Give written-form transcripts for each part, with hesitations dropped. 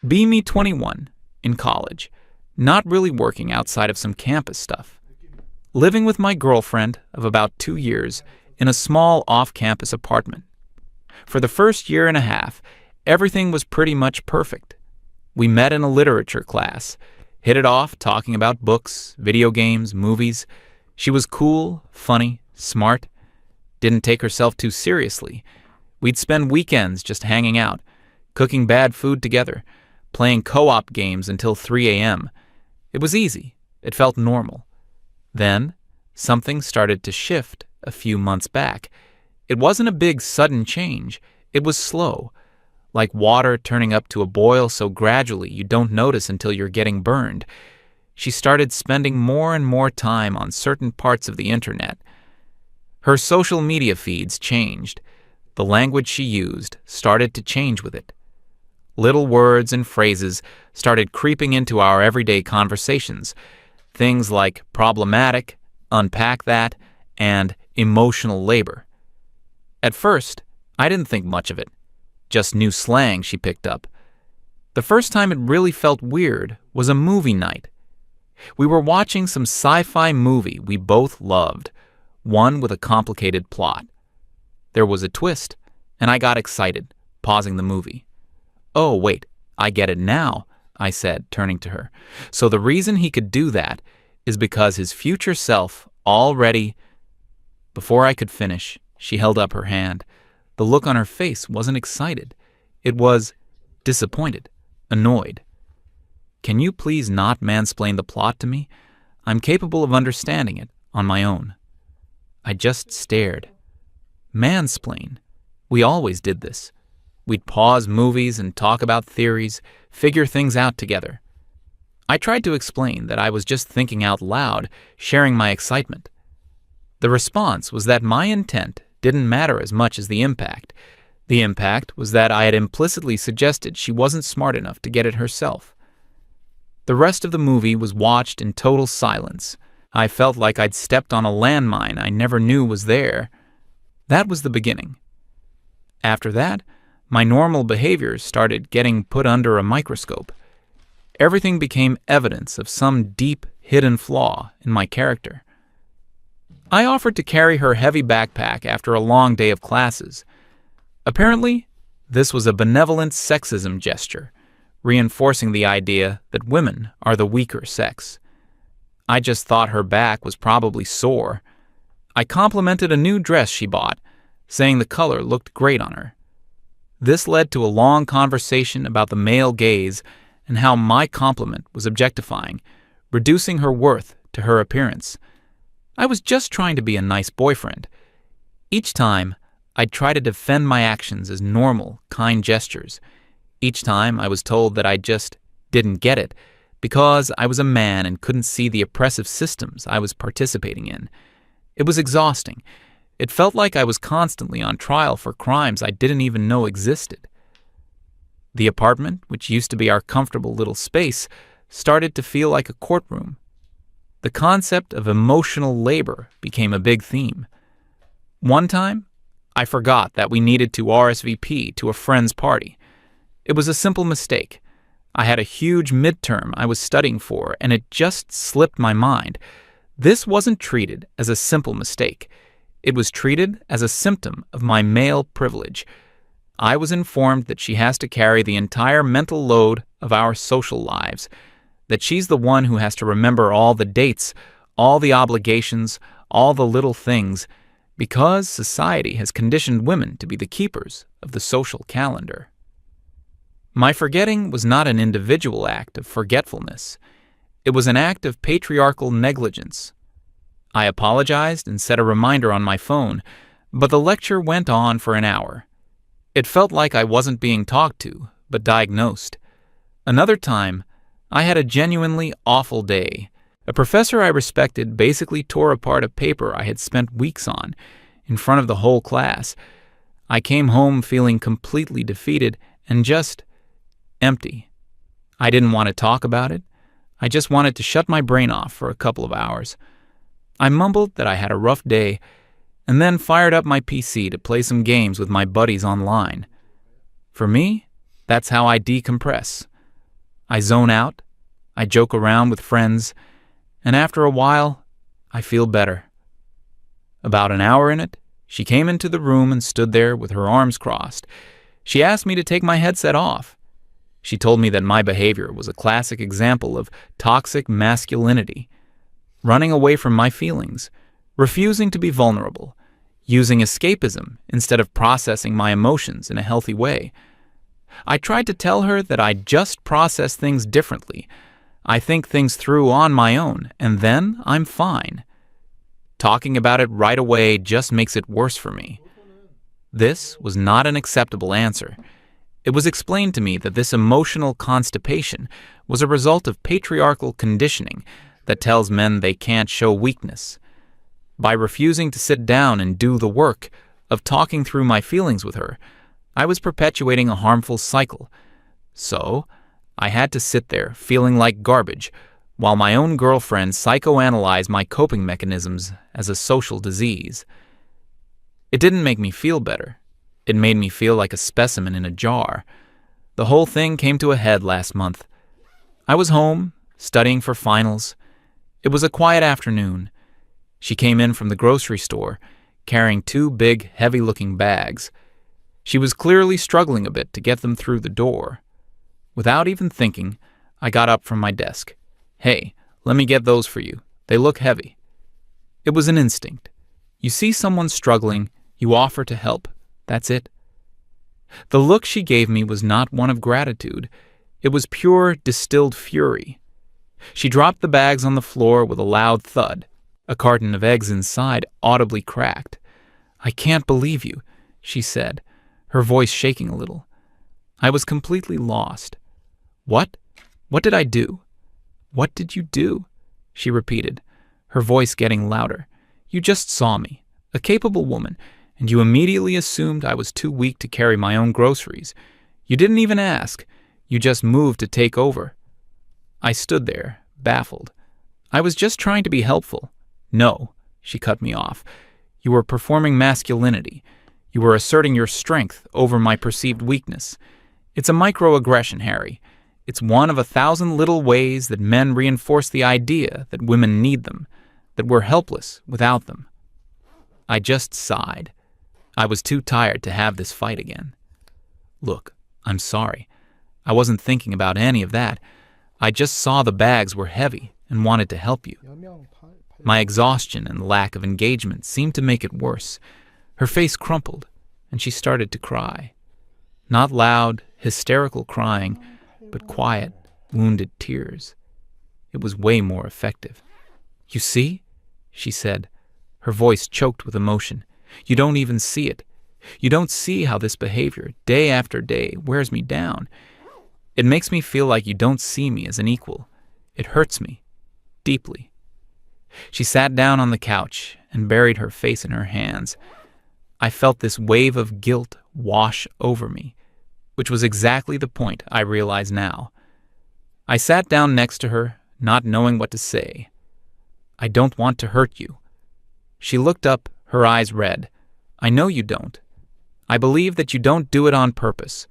Be me 21, in college, not really working outside of some campus stuff. Living with my girlfriend of about 2 years in a small off-campus apartment. For the first year and a half, everything was pretty much perfect. We met in a literature class, hit it off talking about books, video games, movies. She was cool, funny, smart, didn't take herself too seriously. We'd spend weekends just hanging out, cooking bad food together, playing co-op games until 3 a.m. It was easy. It felt normal. Then, something started to shift a few months back. It wasn't a big sudden change. It was slow, like water turning up to a boil so gradually you don't notice until you're getting burned. She started spending more and more time on certain parts of the internet. Her social media feeds changed. The language she used started to change with it. Little words and phrases started creeping into our everyday conversations. Things like problematic, unpack that, and emotional labor. At first, I didn't think much of it. Just new slang she picked up. The first time it really felt weird was a movie night. We were watching some sci-fi movie we both loved, one with a complicated plot. There was a twist, and I got excited, pausing the movie. "Oh, wait, I get it now," I said, turning to her. "So the reason he could do that is because his future self already—" Before I could finish, she held up her hand. The look on her face wasn't excited. It was disappointed, annoyed. "Can you please not mansplain the plot to me? I'm capable of understanding it on my own." I just stared. Mansplain. We always did this. We'd pause movies and talk about theories, figure things out together. I tried to explain that I was just thinking out loud, sharing my excitement. The response was that my intent didn't matter as much as the impact. The impact was that I had implicitly suggested she wasn't smart enough to get it herself. The rest of the movie was watched in total silence. I felt like I'd stepped on a landmine I never knew was there. That was the beginning. After that, my normal behaviors started getting put under a microscope. Everything became evidence of some deep, hidden flaw in my character. I offered to carry her heavy backpack after a long day of classes. Apparently, this was a benevolent sexism gesture, reinforcing the idea that women are the weaker sex. I just thought her back was probably sore. I complimented a new dress she bought, saying the color looked great on her. This led to a long conversation about the male gaze and how my compliment was objectifying, reducing her worth to her appearance. I was just trying to be a nice boyfriend. Each time, I'd try to defend my actions as normal, kind gestures. Each time, I was told that I just didn't get it because I was a man and couldn't see the oppressive systems I was participating in. It was exhausting. It felt like I was constantly on trial for crimes I didn't even know existed. The apartment, which used to be our comfortable little space, started to feel like a courtroom. The concept of emotional labor became a big theme. One time, I forgot that we needed to RSVP to a friend's party. It was a simple mistake. I had a huge midterm I was studying for, and it just slipped my mind. This wasn't treated as a simple mistake. It was treated as a symptom of my male privilege. I was informed that she has to carry the entire mental load of our social lives, that she's the one who has to remember all the dates, all the obligations, all the little things, because society has conditioned women to be the keepers of the social calendar. My forgetting was not an individual act of forgetfulness. It was an act of patriarchal negligence. I apologized and set a reminder on my phone, but the lecture went on for an hour. It felt like I wasn't being talked to, but diagnosed. Another time, I had a genuinely awful day. A professor I respected basically tore apart a paper I had spent weeks on, in front of the whole class. I came home feeling completely defeated and just empty. I didn't want to talk about it. I just wanted to shut my brain off for a couple of hours. I mumbled that I had a rough day, and then fired up my PC to play some games with my buddies online. For me, that's how I decompress. I zone out, I joke around with friends, and after a while, I feel better. About an hour in it, she came into the room and stood there with her arms crossed. She asked me to take my headset off. She told me that my behavior was a classic example of toxic masculinity, running away from my feelings, refusing to be vulnerable, using escapism instead of processing my emotions in a healthy way. I tried to tell her that I just process things differently. I think things through on my own, and then I'm fine. Talking about it right away just makes it worse for me. This was not an acceptable answer. It was explained to me that this emotional constipation was a result of patriarchal conditioning that tells men they can't show weakness. By refusing to sit down and do the work of talking through my feelings with her, I was perpetuating a harmful cycle. So, I had to sit there feeling like garbage while my own girlfriend psychoanalyzed my coping mechanisms as a social disease. It didn't make me feel better. It made me feel like a specimen in a jar. The whole thing came to a head last month. I was home, studying for finals. It was a quiet afternoon. She came in from the grocery store, carrying 2 big, heavy-looking bags. She was clearly struggling a bit to get them through the door. Without even thinking, I got up from my desk. "Hey, let me get those for you. They look heavy." It was an instinct. You see someone struggling, you offer to help. That's it. The look she gave me was not one of gratitude. It was pure, distilled fury. She dropped the bags on the floor with a loud thud. A carton of eggs inside audibly cracked. "I can't believe you," she said, her voice shaking a little. I was completely lost. "What? What did I do?" "What did you do?" she repeated, her voice getting louder. "You just saw me, a capable woman, and you immediately assumed I was too weak to carry my own groceries. You didn't even ask. You just moved to take over." I stood there, baffled. I was just trying to be helpful. "No," she cut me off. "You were performing masculinity. You were asserting your strength over my perceived weakness. It's a microaggression, Harry. It's one of 1,000 little ways that men reinforce the idea that women need them, that we're helpless without them." I just sighed. I was too tired to have this fight again. "Look, I'm sorry. I wasn't thinking about any of that. I just saw the bags were heavy and wanted to help you." My exhaustion and lack of engagement seemed to make it worse. Her face crumpled, and she started to cry. Not loud, hysterical crying, but quiet, wounded tears. It was way more effective. "You see?" she said, her voice choked with emotion. "You don't even see it. You don't see how this behavior, day after day, wears me down. It makes me feel like you don't see me as an equal. It hurts me, deeply." She sat down on the couch and buried her face in her hands. I felt this wave of guilt wash over me, which was exactly the point I realize now. I sat down next to her, not knowing what to say. "I don't want to hurt you." She looked up, her eyes red. "I know you don't. I believe that you don't do it on purpose,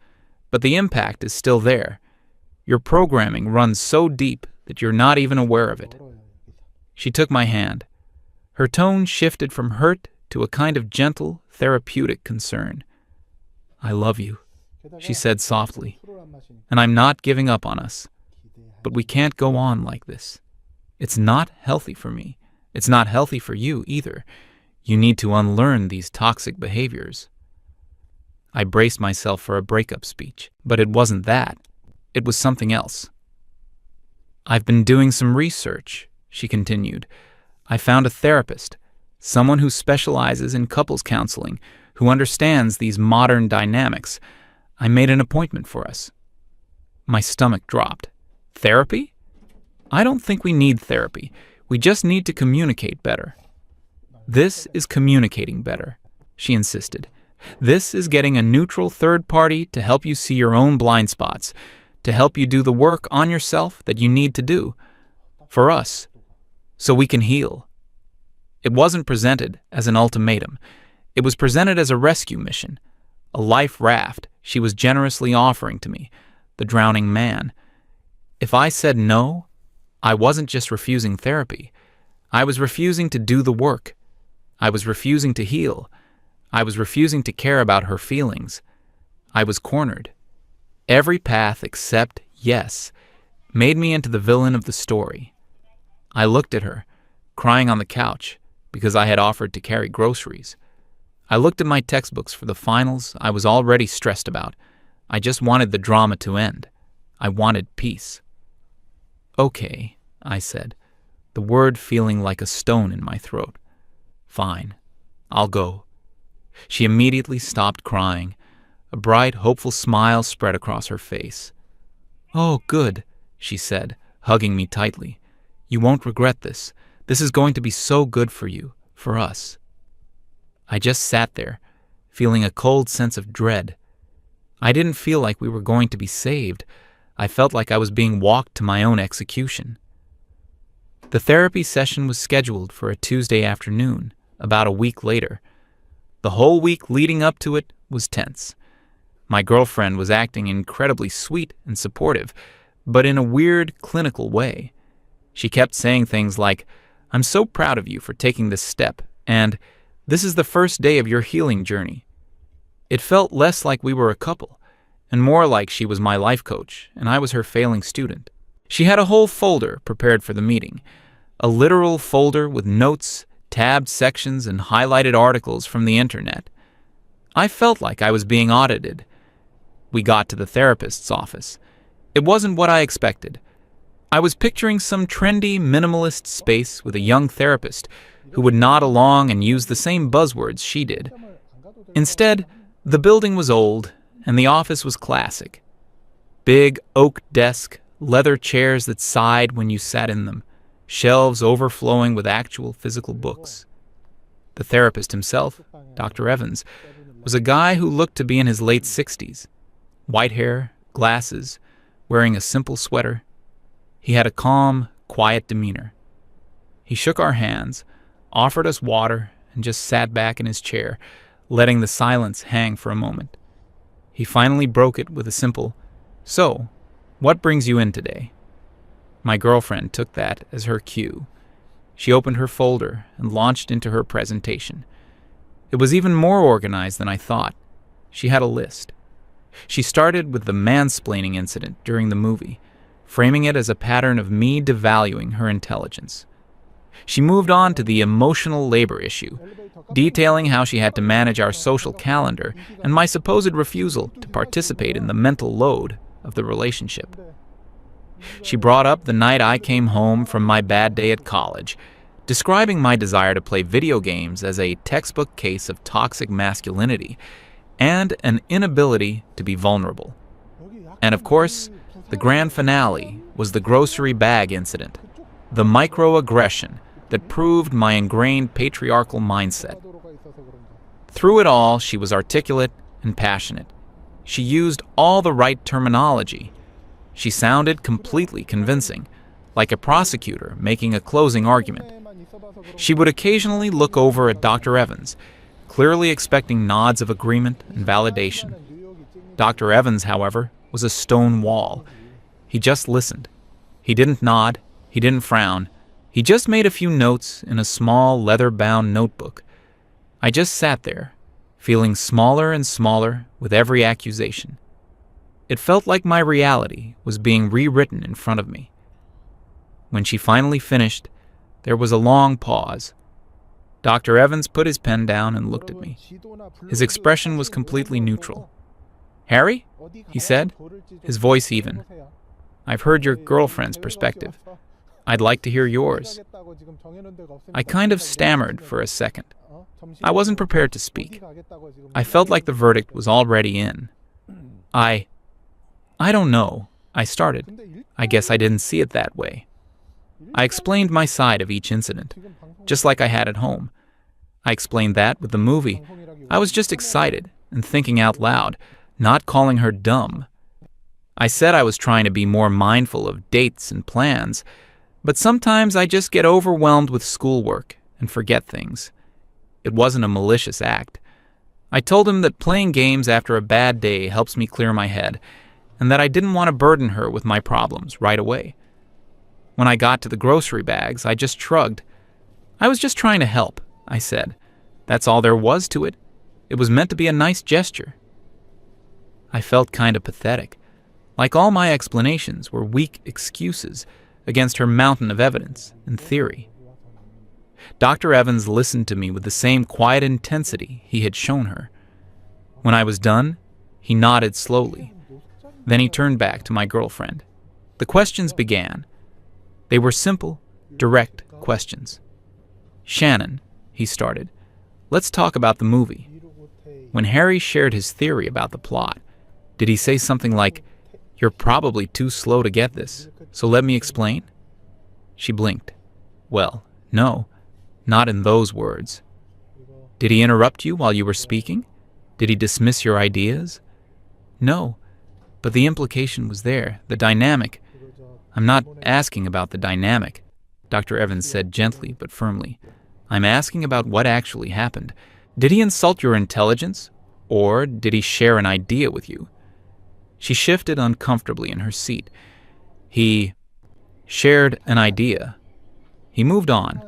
but the impact is still there. Your programming runs so deep that you're not even aware of it." She took my hand. Her tone shifted from hurt to a kind of gentle, therapeutic concern. "I love you," she said softly, "and I'm not giving up on us. But we can't go on like this. It's not healthy for me. It's not healthy for you either. You need to unlearn these toxic behaviors." I braced myself for a breakup speech, but it wasn't that. It was something else. "I've been doing some research," she continued. "I found a therapist, someone who specializes in couples counseling, who understands these modern dynamics. I made an appointment for us." My stomach dropped. "Therapy? I don't think we need therapy. We just need to communicate better." "This is communicating better," she insisted. "This is getting a neutral third party to help you see your own blind spots, to help you do the work on yourself that you need to do. For us. So we can heal." It wasn't presented as an ultimatum. It was presented as a rescue mission, a life raft she was generously offering to me, the drowning man. If I said no, I wasn't just refusing therapy. I was refusing to do the work. I was refusing to heal. I was refusing to care about her feelings. I was cornered. Every path except yes made me into the villain of the story. I looked at her, crying on the couch because I had offered to carry groceries. I looked at my textbooks for the finals I was already stressed about. I just wanted the drama to end. I wanted peace. Okay, I said, the word feeling like a stone in my throat. Fine, I'll go. She immediately stopped crying. A bright, hopeful smile spread across her face. Oh, good, she said, hugging me tightly. You won't regret this. This is going to be so good for you, for us. I just sat there, feeling a cold sense of dread. I didn't feel like we were going to be saved. I felt like I was being walked to my own execution. The therapy session was scheduled for a Tuesday afternoon, about a week later. The whole week leading up to it was tense. My girlfriend was acting incredibly sweet and supportive, but in a weird, clinical way. She kept saying things like, "I'm so proud of you for taking this step," and "This is the first day of your healing journey." It felt less like we were a couple, and more like she was my life coach, and I was her failing student. She had a whole folder prepared for the meeting, a literal folder with notes, tabbed sections, and highlighted articles from the internet. I felt like I was being audited. We got to the therapist's office. It wasn't what I expected. I was picturing some trendy, minimalist space with a young therapist who would nod along and use the same buzzwords she did. Instead, the building was old, and the office was classic. Big oak desk, leather chairs that sighed when you sat in them, shelves overflowing with actual physical books. The therapist himself, Dr. Evans, was a guy who looked to be in his late 60s. White hair, glasses, wearing a simple sweater. He had a calm, quiet demeanor. He shook our hands, offered us water, and just sat back in his chair, letting the silence hang for a moment. He finally broke it with a simple, "So, what brings you in today?" My girlfriend took that as her cue. She opened her folder and launched into her presentation. It was even more organized than I thought. She had a list. She started with the mansplaining incident during the movie, framing it as a pattern of me devaluing her intelligence. She moved on to the emotional labor issue, detailing how she had to manage our social calendar and my supposed refusal to participate in the mental load of the relationship. She brought up the night I came home from my bad day at college, describing my desire to play video games as a textbook case of toxic masculinity and an inability to be vulnerable. And of course, the grand finale was the grocery bag incident, the microaggression that proved my ingrained patriarchal mindset. Through it all, she was articulate and passionate. She used all the right terminology. She sounded completely convincing, like a prosecutor making a closing argument. She would occasionally look over at Dr. Evans, clearly expecting nods of agreement and validation. Dr. Evans, however, was a stone wall. He just listened. He didn't nod. He didn't frown. He just made a few notes in a small leather-bound notebook. I just sat there, feeling smaller and smaller with every accusation. It felt like my reality was being rewritten in front of me. When she finally finished, there was a long pause. Dr. Evans put his pen down and looked at me. His expression was completely neutral. "Harry?" he said, his voice even. "I've heard your girlfriend's perspective. I'd like to hear yours." I kind of stammered for a second. I wasn't prepared to speak. I felt like the verdict was already in. I don't know, I started. I guess I didn't see it that way. I explained my side of each incident, just like I had at home. I explained that with the movie. I was just excited and thinking out loud, not calling her dumb. I said I was trying to be more mindful of dates and plans, but sometimes I just get overwhelmed with schoolwork and forget things. It wasn't a malicious act. I told him that playing games after a bad day helps me clear my head, and that I didn't want to burden her with my problems right away. When I got to the grocery bags, I just shrugged. I was just trying to help, I said. That's all there was to it. It was meant to be a nice gesture. I felt kind of pathetic, like all my explanations were weak excuses against her mountain of evidence and theory. Dr. Evans listened to me with the same quiet intensity he had shown her. When I was done, he nodded slowly. Then he turned back to my girlfriend. The questions began. They were simple, direct questions. "Shannon," he started, "let's talk about the movie. When Harry shared his theory about the plot, did he say something like, 'You're probably too slow to get this, so let me explain'?" She blinked. "Well, no, not in those words." "Did he interrupt you while you were speaking? Did he dismiss your ideas?" "No, but the implication was there, the dynamic." "I'm not asking about the dynamic," Dr. Evans said gently but firmly. "I'm asking about what actually happened. Did he insult your intelligence, or did he share an idea with you?" She shifted uncomfortably in her seat. "He shared an idea." He moved on.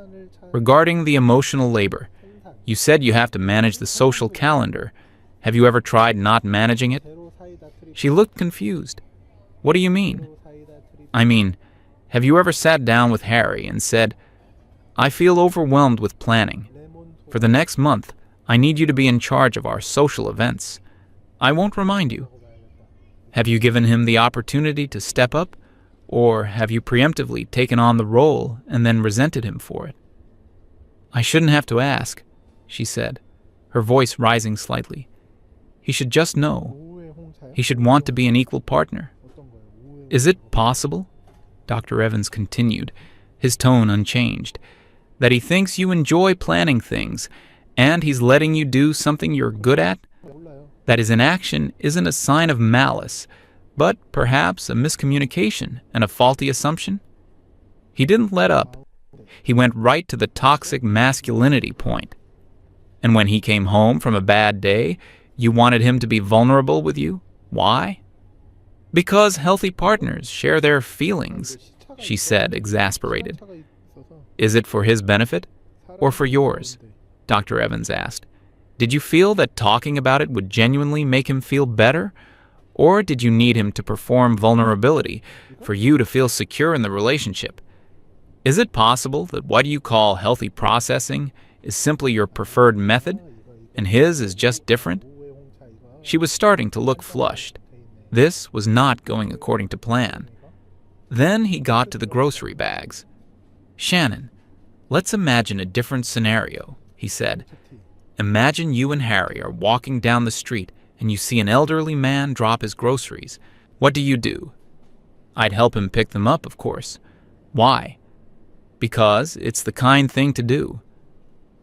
"Regarding the emotional labor, you said you have to manage the social calendar. Have you ever tried not managing it?" She looked confused. "What do you mean?" "I mean, have you ever sat down with Harry and said, 'I feel overwhelmed with planning. For the next month, I need you to be in charge of our social events. I won't remind you.' Have you given him the opportunity to step up, or have you preemptively taken on the role and then resented him for it?" "I shouldn't have to ask," she said, her voice rising slightly. "He should just know. He should want to be an equal partner." "Is it possible," Dr. Evans continued, his tone unchanged, "that he thinks you enjoy planning things, and he's letting you do something you're good at? That his inaction isn't a sign of malice, but perhaps a miscommunication and a faulty assumption?" He didn't let up. He went right to the toxic masculinity point. "And when he came home from a bad day, you wanted him to be vulnerable with you? Why?" "Because healthy partners share their feelings," she said, exasperated. "Is it for his benefit or for yours?" Dr. Evans asked. "Did you feel that talking about it would genuinely make him feel better? Or did you need him to perform vulnerability for you to feel secure in the relationship? Is it possible that what you call healthy processing is simply your preferred method, and his is just different?" She was starting to look flushed. This was not going according to plan. Then he got to the grocery bags. "Shannon, let's imagine a different scenario," he said. "Imagine you and Harry are walking down the street and you see an elderly man drop his groceries. What do?" "I'd help him pick them up, of course." "Why?" "Because it's the kind thing to do."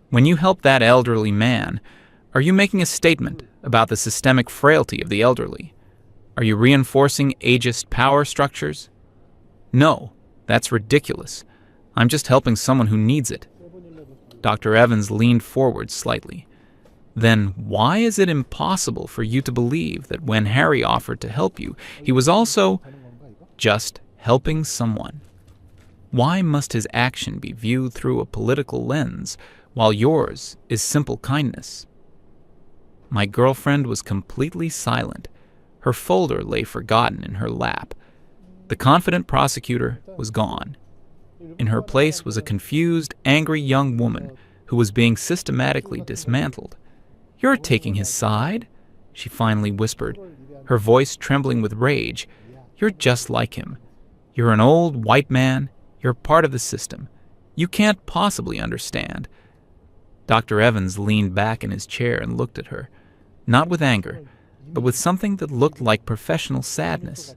"When you help that elderly man, are you making a statement about the systemic frailty of the elderly? Are you reinforcing ageist power structures?" "No, that's ridiculous. I'm just helping someone who needs it." Dr. Evans leaned forward slightly. "Then why is it impossible for you to believe that when Harry offered to help you, he was also just helping someone? Why must his action be viewed through a political lens, while yours is simple kindness?" My girlfriend was completely silent. Her folder lay forgotten in her lap. The confident prosecutor was gone. In her place was a confused, angry young woman who was being systematically dismantled. "You're taking his side?" she finally whispered, her voice trembling with rage. "You're just like him. You're an old white man. You're part of the system. You can't possibly understand." Dr. Evans leaned back in his chair and looked at her, not with anger, but with something that looked like professional sadness.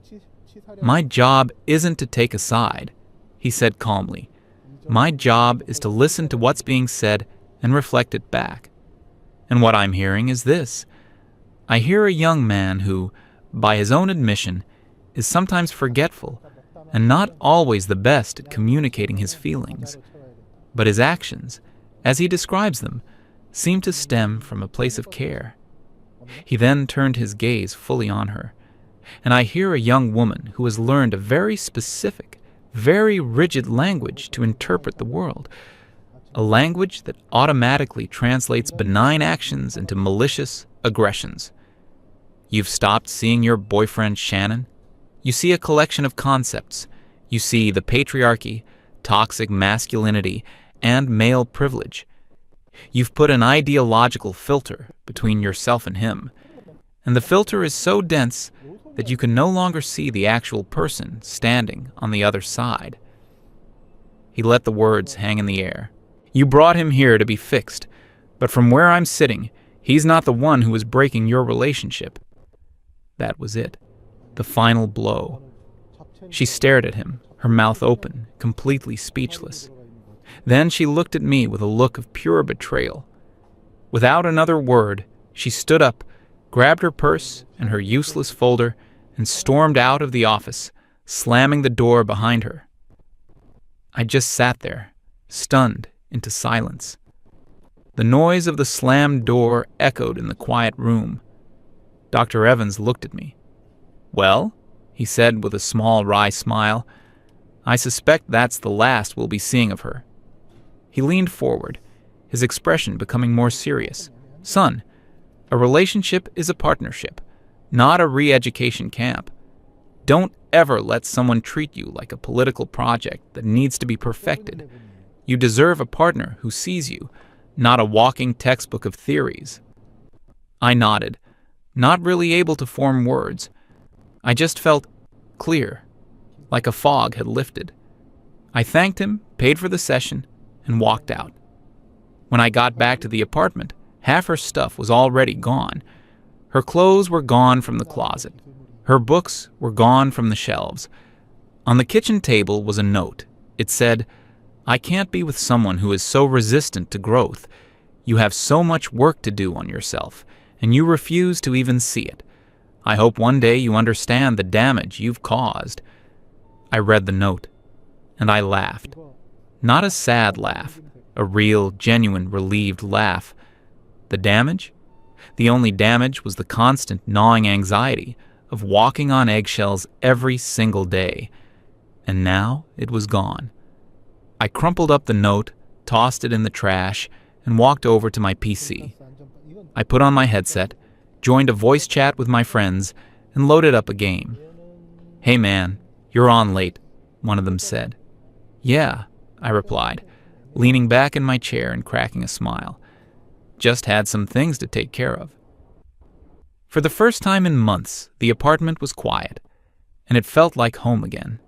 "My job isn't to take a side," he said calmly. "My job is to listen to what's being said and reflect it back. And what I'm hearing is this. I hear a young man who, by his own admission, is sometimes forgetful and not always the best at communicating his feelings. But his actions, as he describes them, seem to stem from a place of care." He then turned his gaze fully on her. and I hear a young woman who has learned a very specific, very rigid language to interpret the world, a language that automatically translates benign actions into malicious aggressions. You've stopped seeing your boyfriend Shannon. You see a collection of concepts. You see the patriarchy, toxic masculinity, and male privilege. You've put an ideological filter between yourself and him, and the filter is so dense that you can no longer see the actual person standing on the other side. He let the words hang in the air. You brought him here to be fixed, but from where I'm sitting, he's not the one who is breaking your relationship. That was it, the final blow. She stared at him, her mouth open, completely speechless. Then she looked at me with a look of pure betrayal. Without another word, she stood up, grabbed her purse and her useless folder, and stormed out of the office, slamming the door behind her. I just sat there, stunned into silence. The noise of the slammed door echoed in the quiet room. Dr. Evans looked at me. "Well," he said with a small, wry smile, "I suspect that's the last we'll be seeing of her." He leaned forward, his expression becoming more serious. "Son, a relationship is a partnership, not a re-education camp. Don't ever let someone treat you like a political project that needs to be perfected. You deserve a partner who sees you, not a walking textbook of theories." I nodded, not really able to form words. I just felt clear, like a fog had lifted. I thanked him, paid for the session, and walked out. When I got back to the apartment, half her stuff was already gone. Her clothes were gone from the closet. Her books were gone from the shelves. On the kitchen table was a note. It said, "I can't be with someone who is so resistant to growth. You have so much work to do on yourself, and you refuse to even see it. I hope one day you understand the damage you've caused." I read the note, and I laughed. Not a sad laugh, a real, genuine, relieved laugh. The damage? The only damage was the constant gnawing anxiety of walking on eggshells every single day. And now it was gone. I crumpled up the note, tossed it in the trash, and walked over to my PC. I put on my headset, joined a voice chat with my friends, and loaded up a game. "Hey man, you're on late," one of them said. "Yeah," I replied, leaning back in my chair and cracking a smile. Just had some things to take care of. For the first time in months, the apartment was quiet, and it felt like home again.